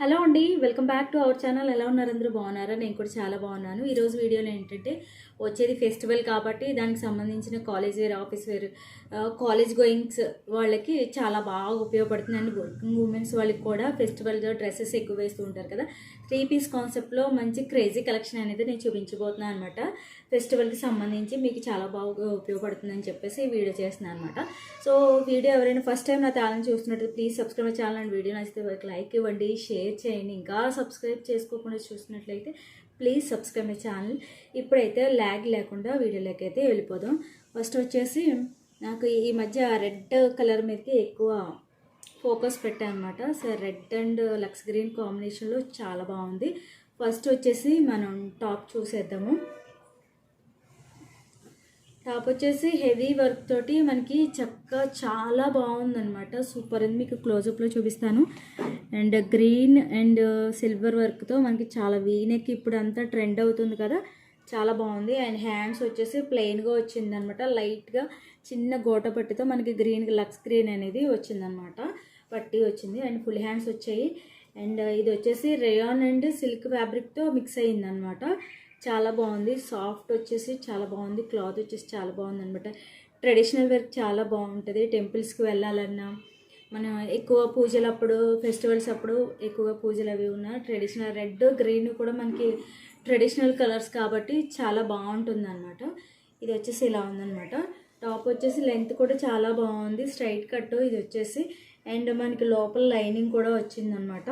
Hello అండి, welcome back to our channel. ఎలా ఉన్నారు? అందరూ బాగున్నారా? నేను కూడా చాలా బాగున్నాను. ఈరోజు వీడియోలో ఏంటంటే వచ్చేది ఫెస్టివల్ కాబట్టి దానికి సంబంధించిన college wear, office wear, college goings వాళ్ళకి చాలా బాగా ఉపయోగపడుతుంది. అండ్ వర్కింగ్ ఉమెన్స్ వాళ్ళకి కూడా ఫెస్టివల్ డ్రెస్సెస్ ఎక్కువ వేస్తూ ఉంటారు కదా. 3 పీస్ కాన్సెప్ట్లో మంచి క్రేజీ కలెక్షన్ అనేది నేను చూపించబోతున్నాను అనమాట. ఫెస్టివల్కి సంబంధించి మీకు చాలా బాగా ఉపయోగపడుతుందని చెప్పేసి ఈ వీడియో చేస్తున్నాను అనమాట. సో వీడియో ఎవరైనా ఫస్ట్ టైం నా ఛానల్ చూస్తున్నట్టు please subscribe channel and video నచ్చితే లైక్ ఇవ్వండి, షేర్ చేయండి. ఇంకా సబ్స్క్రైబ్ చేసుకోకుండా చూసినట్లయితే ప్లీజ్ సబ్స్క్రైబ్ మై ఛానల్. ఇప్పుడైతే ల్యాగ్ లేకుండా వీడియోలోకి అయితే వెళ్ళిపోదాం. ఫస్ట్ వచ్చేసి నాకు ఈ మధ్య రెడ్ కలర్ మీదకి ఎక్కువ ఫోకస్ పెట్టాను అనమాట. So red and lux green కాంబినేషన్లో చాలా బాగుంది. ఫస్ట్ వచ్చేసి మనం టాప్ చూసేద్దాము. టాప్ వచ్చేసి హెవీ వర్క్ తోటి మనకి చక్కగా చాలా బాగుందనమాట. సూపర్ ఉంది. మీకు క్లోజప్లో చూపిస్తాను. అండ్ గ్రీన్ అండ్ సిల్వర్ వర్క్తో మనకి చాలా వీనెక్ ఇప్పుడు అంతా ట్రెండ్ అవుతుంది కదా, చాలా బాగుంది. అండ్ హ్యాండ్స్ వచ్చేసి ప్లెయిన్గా వచ్చిందనమాట. లైట్గా చిన్న గోట పట్టితో మనకి గ్రీన్ లక్స్ గ్రీన్ అనేది వచ్చిందనమాట, పట్టి వచ్చింది. అండ్ ఫుల్ హ్యాండ్స్ వచ్చాయి. అండ్ ఇది వచ్చేసి రేయాన్ అండ్ సిల్క్ ఫ్యాబ్రిక్తో మిక్స్ అయ్యిందనమాట. చాలా బాగుంది. సాఫ్ట్ వచ్చేసి చాలా బాగుంది. క్లాత్ వచ్చేసి చాలా బాగుంది అనమాట. ట్రెడిషనల్ వర్క్ చాలా బాగుంటుంది. టెంపుల్స్కి వెళ్ళాలన్నా, మనం ఎక్కువ పూజలప్పుడు, ఫెస్టివల్స్ అప్పుడు ఎక్కువగా పూజలు అవి ఉన్న ట్రెడిషనల్ రెడ్ గ్రీన్ కూడా మనకి ట్రెడిషనల్ కలర్స్ కాబట్టి చాలా బాగుంటుంది అనమాట. ఇది వచ్చేసి ఇలా ఉందన్నమాట. టాప్ వచ్చేసి లెంత్ కూడా చాలా బాగుంది, స్ట్రైట్ కట్ ఇది వచ్చేసి. అండ్ మనకి లోపల లైనింగ్ కూడా వచ్చిందనమాట.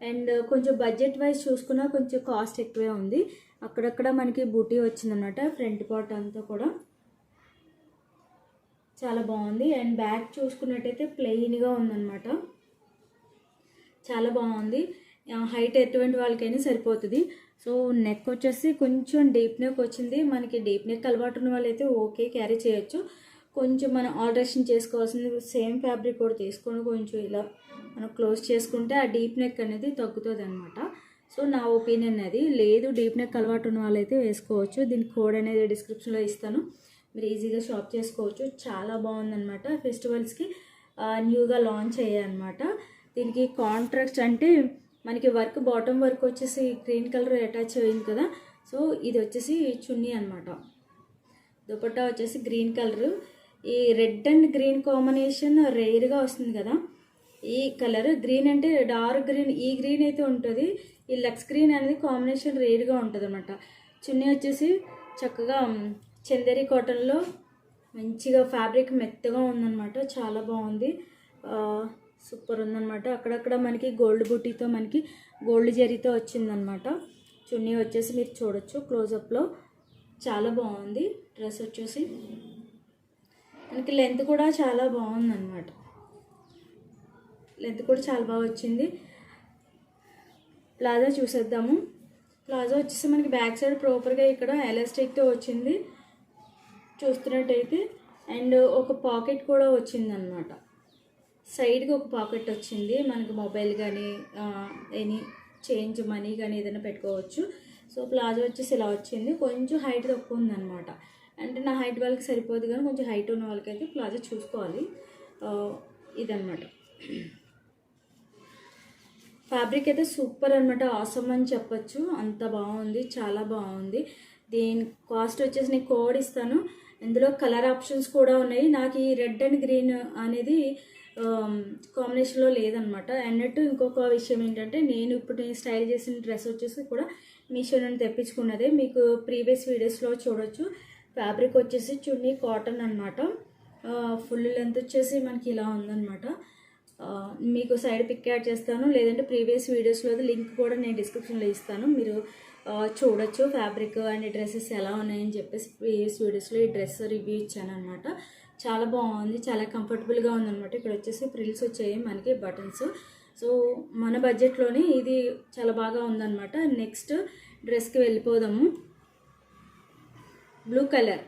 అండ్ కొంచెం బడ్జెట్ వైజ్ చూసుకున్నా కొంచెం కాస్ట్ ఎక్కువే ఉంది. అక్కడక్కడ మనకి బూటీ వచ్చిందనమాట. ఫ్రంట్ పార్ట్ అంతా కూడా చాలా బాగుంది. అండ్ బ్యాక్ చూసుకున్నట్టయితే ప్లెయిన్గా ఉందన్నమాట. చాలా బాగుంది. హైట్ ఎటువంటి వాళ్ళకైనా సరిపోతుంది. సో నెక్ వచ్చేసి కొంచెం డీప్ నెక్ వచ్చింది. మనకి డీప్ నెక్ అలవాటు ఉన్న వాళ్ళైతే ఓకే, క్యారీ చేయొచ్చు. కొంచెం మనం ఆల్టరేషన్ చేసుకోవాల్సింది సేమ్ ఫ్యాబ్రిక్ కూడా తీసుకొని కొంచెం ఇలా మనం క్లోజ్ చేసుకుంటే ఆ డీప్ నెక్ అనేది తగ్గుతుంది అనమాట. సో నా ఒపీనియన్ అది. లేదు డీప్ నెక్ అలవాటు ఉన్న వాళ్ళైతే వేసుకోవచ్చు. దీనికి కోడ్ అనేది డిస్క్రిప్షన్లో ఇస్తాను, మీరు ఈజీగా షాప్ చేసుకోవచ్చు. చాలా బాగుందన్నమాట. ఫెస్టివల్స్కి న్యూగా లాంచ్ అయ్యాయన్నమాట. దీనికి కాంట్రాక్ట్ అంటే మనకి వర్క్ బాటమ్ వర్క్ వచ్చేసి గ్రీన్ కలర్ అటాచ్ అయింది కదా. సో ఇది వచ్చేసి చున్నీ అనమాట. దుపట్టా వచ్చేసి గ్రీన్ కలరు. ఈ రెడ్ అండ్ గ్రీన్ కాంబినేషన్ రేర్గా వస్తుంది కదా. ఈ కలర్ గ్రీన్ అంటే డార్క్ గ్రీన్, ఈ గ్రీన్ అయితే ఉంటుంది. ఈ లక్స్ గ్రీన్ అనేది కాంబినేషన్ రేర్గా ఉంటుంది అనమాట. చున్నీ వచ్చేసి చక్కగా చందేరి కాటన్లో మంచిగా ఫ్యాబ్రిక్ మెత్తగా ఉందన్నమాట. చాలా బాగుంది, సూపర్ ఉందన్నమాట. అక్కడక్కడ మనకి గోల్డ్ బుట్టీతో మనకి గోల్డ్ జరీతో వచ్చిందనమాట. చున్నీ వచ్చేసి మీరు చూడొచ్చు క్లోజప్లో. చాలా బాగుంది. డ్రెస్ వచ్చేసి మనకి లెంత్ కూడా చాలా బాగుందన్నమాట. లెంత్ కూడా చాలా బాగా వచ్చింది. ప్లాజా చూసేద్దాము. ప్లాజా వచ్చేసి మనకి బ్యాక్ సైడ్ ప్రాపర్గా ఇక్కడ ఎలాస్టిక్తో వచ్చింది చూస్తున్నట్టయితే. అండ్ ఒక పాకెట్ కూడా వచ్చిందనమాట. సైడ్కి ఒక పాకెట్ వచ్చింది. మనకి మొబైల్ కానీ ఎనీ చేంజ్ మనీ కానీ ఏదైనా పెట్టుకోవచ్చు. సో ప్లాజో వచ్చేసి ఇలా వచ్చింది. కొంచెం హైట్ తక్కువ ఉందన్నమాట. అంటే నా హైట్ వాళ్ళకి సరిపోదు, కానీ కొంచెం హైట్ ఉన్న వాళ్ళకైతే ప్లాజో చూసుకోవాలి. ఇదన్నమాట. ఫ్యాబ్రిక్ అయితే సూపర్ అనమాట. ఆసమ్ అని చెప్పచ్చు, అంత బాగుంది, చాలా బాగుంది. దీని కాస్ట్ వచ్చేసి నేను కోడ్ ఇస్తాను. ఇందులో కలర్ ఆప్షన్స్ కూడా ఉన్నాయి. నాకు ఈ రెడ్ అండ్ గ్రీన్ అనేది కాంబినేషన్లో లేదనమాట. అన్నట్టు ఇంకొక విషయం ఏంటంటే, నేను ఇప్పుడు స్టైల్ చేసిన డ్రెస్ వచ్చేసి కూడా మీషో నుండి తెప్పించుకున్నదే. మీకు ప్రీవియస్ వీడియోస్లో చూడొచ్చు. ఫ్యాబ్రిక్ వచ్చేసి చున్నీ కాటన్ అనమాట. ఫుల్ లెంత్ వచ్చేసి మనకి ఇలా ఉందన్నమాట. మీకు సైడ్ పిక్ యాడ్ చేస్తాను, లేదంటే ప్రీవియస్ వీడియోస్లో లింక్ కూడా నేను డిస్క్రిప్షన్లో ఇస్తాను, మీరు చూడొచ్చు. ఫ్యాబ్రిక్ అండ్ డ్రెస్సెస్ ఎలా ఉన్నాయని చెప్పేసి ప్రీవియస్ వీడియోస్లో ఈ డ్రెస్ రివ్యూ ఇచ్చాను అనమాట. చాలా బాగుంది, చాలా కంఫర్టబుల్గా ఉందన్నమాట. ఇక్కడ వచ్చేసి ఫ్రిల్స్ వచ్చాయి మనకి, బటన్స్. సో మన బడ్జెట్లోనే ఇది చాలా బాగా ఉందన్నమాట. నెక్స్ట్ డ్రెస్కి వెళ్ళిపోదాము. బ్లూ కలర్,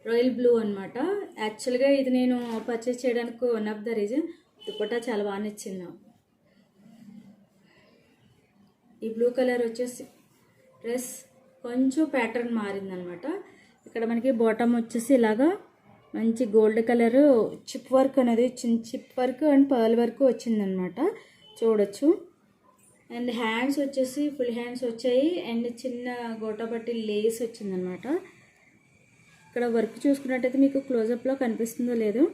రాయల్ బ్లూ అనమాట. యాక్చువల్గా ఇది నేను పర్చేస్ చేయడానికి one of the reason dupatta చాలా బాగా నచ్చింది. ఈ బ్లూ కలర్ వచ్చేసి డ్రెస్ కొంచెం ప్యాటర్న్ మారిందనమాట. ఇక్కడ మనకి బాటమ్ వచ్చేసి ఇలాగా మంచి గోల్డ్ కలరు చిప్ వర్క్ అనేది చిన్న chip work and pearl work వచ్చిందనమాట. చూడొచ్చు. అండ్ హ్యాండ్స్ వచ్చేసి ఫుల్ హ్యాండ్స్ వచ్చాయి అండ్ చిన్న గోటాపట్టి లేస్ వచ్చిందనమాట. ఇక్కడ వర్క్ చూసుకున్నట్టయితే మీకు క్లోజప్లో కనిపిస్తుందో లేదో,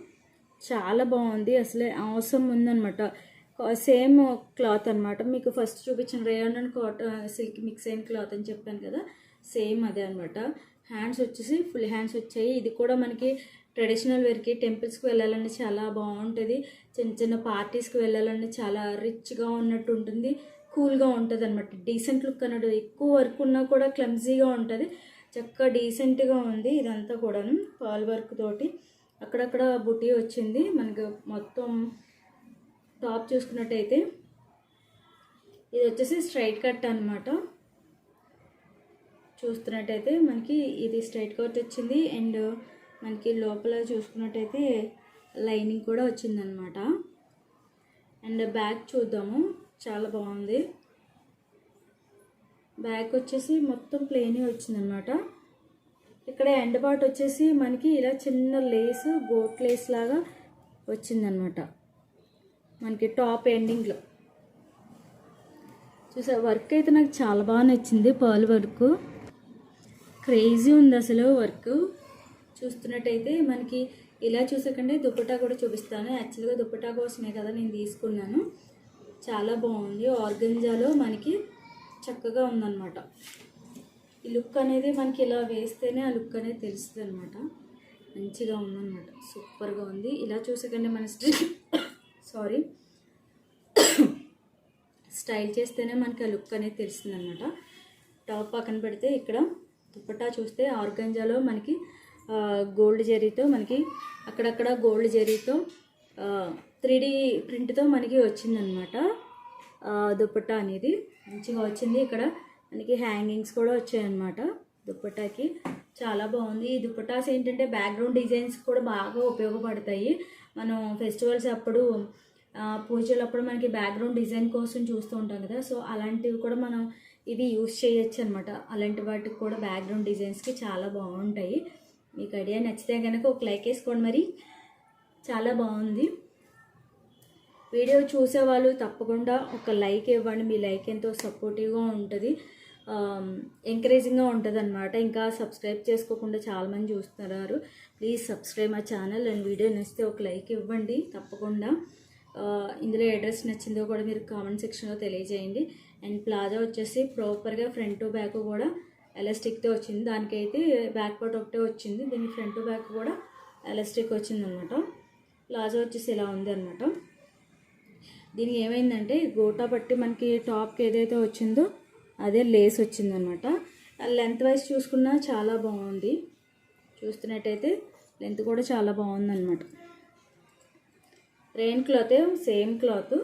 చాలా బాగుంది, అసలే అవసరం ఉందనమాట. సేమ్ క్లాత్ అనమాట, మీకు ఫస్ట్ చూపించిన rayon and cotton silk mix అయిన క్లాత్ అని చెప్పాను కదా, సేమ్ అదే అనమాట. హ్యాండ్స్ వచ్చేసి ఫుల్ హ్యాండ్స్ వచ్చాయి. ఇది కూడా మనకి ట్రెడిషనల్ వేర్కి టెంపుల్స్కి వెళ్ళాలంటే చాలా బాగుంటుంది, చిన్న చిన్న పార్టీస్కి వెళ్ళాలంటే చాలా రిచ్గా ఉన్నట్టు ఉంటుంది, కూల్గా ఉంటుంది అనమాట. డీసెంట్ లుక్ అన్నట్టు, ఎక్కువ వర్క్ ఉన్నా కూడా క్లమ్జీగా ఉంటుంది, చక్కగా డీసెంట్గా ఉంది. ఇదంతా కూడాను పాల్ వర్క్ తోటి అక్కడక్కడ బుటీ వచ్చింది. మనకు మొత్తం టాప్ చూసుకున్నట్టయితే ఇది వచ్చేసి స్ట్రైట్ కట్ అనమాట. చూస్తున్నట్టయితే మనకి ఇది స్ట్రైట్ కట్ వచ్చింది అండ్ మనకి లోపల చూసుకున్నట్టయితే లైనింగ్ కూడా వచ్చిందనమాట. అండ్ బ్యాక్ చూద్దాము, చాలా బాగుంది. బ్యాక్ వచ్చేసి మొత్తం ప్లెయిన్ వచ్చిందనమాట. ఇక్కడ ఎండ్ పార్ట్ వచ్చేసి మనకి ఇలా చిన్న లేస్, గోట్ లేస్ లాగా వచ్చిందనమాట మనకి టాప్ ఎండింగ్లో. చూసా వర్క్ అయితే నాకు చాలా బాగా నచ్చింది, పర్ల్ వర్క్ క్రేజీ ఉంది అసలు వర్క్. చూస్తున్నట్టయితే మనకి ఇలా చూసాకంటే దుపట్టా కూడా చూపిస్తాను. యాక్చువల్గా దుపట్టా కోసమే కదా నేను తీసుకున్నాను, చాలా బాగుంది. ఆర్గంజాలో మనకి చక్కగా ఉందన్నమాట. ఈ లుక్ అనేది మనకి ఇలా వేస్తేనే ఆ లుక్ అనేది తెలుస్తుంది అనమాట, మంచిగా ఉందన్నమాట, సూపర్గా ఉంది. ఇలా చూసాకంటే మన స్టైల్ చేస్తేనే మనకి ఆ లుక్ అనేది తెలుస్తుంది అనమాట. టాప్ పక్కన పెడితే ఇక్కడ దుపట్టా చూస్తే ఆర్గంజాలో మనకి గోల్డ్ జరీతో మనకి అక్కడక్కడ గోల్డ్ జరీతో 3D ప్రింట్తో మనకి వచ్చిందనమాట దుపట్టా అనేది, మంచిగా వచ్చింది. ఇక్కడ మనకి హ్యాంగింగ్స్ కూడా వచ్చాయన్నమాట దుపట్టాకి, చాలా బాగుంది. ఈ దుపట్టాస్ ఏంటంటే బ్యాక్గ్రౌండ్ డిజైన్స్ కూడా బాగా ఉపయోగపడతాయి. మనం ఫెస్టివల్స్ అప్పుడు, పూజలప్పుడు మనకి బ్యాక్గ్రౌండ్ డిజైన్ కోసం చూస్తూ ఉంటాం కదా, సో అలాంటివి కూడా మనం ఇవి యూస్ చేయొచ్చు అనమాట. అలాంటి వాటికి కూడా బ్యాక్గ్రౌండ్ డిజైన్స్కి చాలా బాగుంటాయి. మీకు ఐడియా నచ్చితే కనుక ఒక లైక్ వేసుకోండి, మరి చాలా బాగుంది. వీడియో చూసేవాళ్ళు తప్పకుండా ఒక లైక్ ఇవ్వండి, మీ లైక్ ఎంతో సపోర్టివ్గా ఉంటుంది, ఎంకరేజింగ్గా ఉంటుంది అనమాట. ఇంకా సబ్స్క్రైబ్ చేసుకోకుండా చాలామంది చూస్తున్నారు, please subscribe my channel. And video నచ్చితే ఒక లైక్ ఇవ్వండి తప్పకుండా. ఇందులో అడ్రస్ నచ్చిందో కూడా మీరు కామెంట్ సెక్షన్లో తెలియజేయండి. అండ్ ప్లాజా వచ్చేసి ప్రాపర్గా ఫ్రంట్ టు బ్యాక్ కూడా ఎలాస్టిక్తో వచ్చింది, దానికైతే బ్యాక్ పార్ట్ ఒకటే వచ్చింది, దీనికి ఫ్రంట్ టు బ్యాక్ కూడా ఎలాస్టిక్ వచ్చిందనమాట. ప్లాజా వచ్చేసి ఇలా ఉంది అనమాట. దీనికి ఏమైందంటే గోటా పట్టి మనకి టాప్కి ఏదైతే వచ్చిందో అదే లేస్ వచ్చిందనమాట. లెంత్ వైజ్ చూసుకున్నా చాలా బాగుంది, చూస్తున్నట్టయితే లెంత్ కూడా చాలా బాగుందన్నమాట. రెయిన్ క్లాత్ సేమ్ క్లాత్,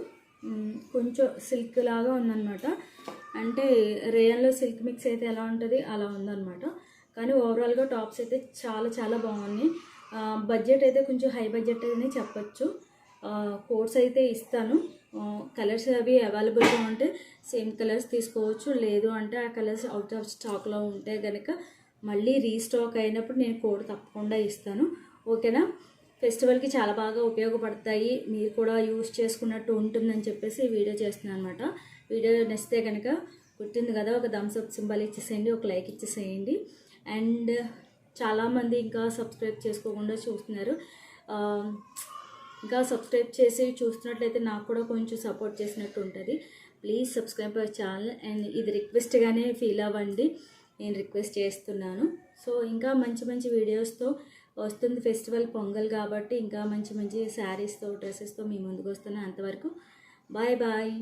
కొంచెం సిల్క్ లాగా ఉందన్నమాట. అంటే రేయన్లో సిల్క్ మిక్స్ అయితే ఎలా ఉంటుంది అలా ఉందన్నమాట. కానీ ఓవరాల్గా టాప్స్ అయితే చాలా చాలా బాగున్నాయి. బడ్జెట్ అయితే కొంచెం హై బడ్జెట్ అని చెప్పచ్చు. కోడ్స్ అయితే ఇస్తాను, కలర్స్ అవి అవైలబుల్గా ఉంటే సేమ్ కలర్స్ తీసుకోవచ్చు, లేదు అంటే ఆ కలర్స్ అవుట్ ఆఫ్ స్టాక్లో ఉంటే కనుక మళ్ళీ రీస్టాక్ అయినప్పుడు నేను కోడ్ తప్పకుండా ఇస్తాను, ఓకేనా. ఫెస్టివల్కి చాలా బాగా ఉపయోగపడతాయి, మీరు కూడా యూస్ చేసుకున్నట్టు ఉంటుందని చెప్పేసి వీడియో చేస్తున్నాను అనమాట. వీడియో నచ్చితే కనుక గుర్తుంది కదా, ఒక థమ్స్ అప్ సింబల్ ఇచ్చేసేయండి, ఒక లైక్ ఇచ్చేసేయండి. అండ్ చాలామంది ఇంకా సబ్స్క్రైబ్ చేసుకోకుండా చూస్తున్నారు, ఇంకా సబ్స్క్రైబ్ చేసి చూస్తున్నట్లయితే నాకు కూడా కొంచెం సపోర్ట్ చేసినట్టు ఉంటుంది. Please subscribe our channel. And ఇది రిక్వెస్ట్గానే ఫీల్ అవ్వండి, నేను రిక్వెస్ట్ చేస్తున్నాను. సో ఇంకా మంచి మంచి వీడియోస్తో వస్తుంది. ఫెస్టివల్ పొంగల్ కాబట్టి ఇంకా మంచి మంచి శారీస్తో డ్రెస్సెస్తో మీ ముందుకు వస్తున్నాను. అంతవరకు బాయ్ బాయ్.